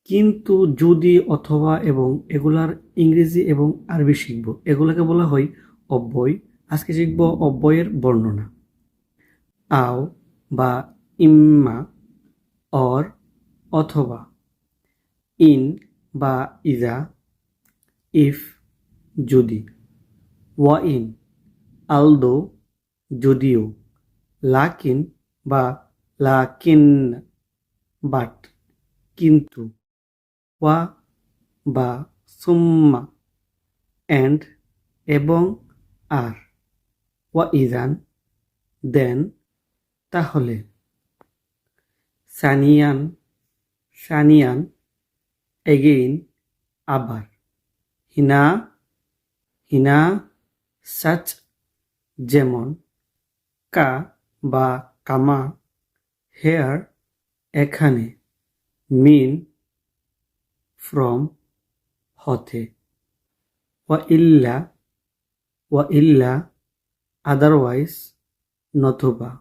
কিন্তু, যদি, অথবা এবং এগুলার ইংরেজি এবং আরবি শিখব। এগুলোকে বলা হয় অব্যয়। আজকে শিখব অব্যয়ের বর্ণনা। আও বা ইম্মা, অর অথবা, ইন বা ইজা, ইফ যদি, ওয়াইন আলদো যদিও, লাকিন বা লাকিন বাট কিন্তু, ওয়া বা সুম্মা অ্যান্ড এবং আর, ওয়া ইদান দেন তাহলে, সানিয়ান সানিয়ান এগেইন আবার, হিনা হিনা সাচ যেমন, কা বা কামা হেয়ার এখানে, মিন ফ্রম হতে, ওয়া ইল্লা আদারওয়াইজ নতুবা।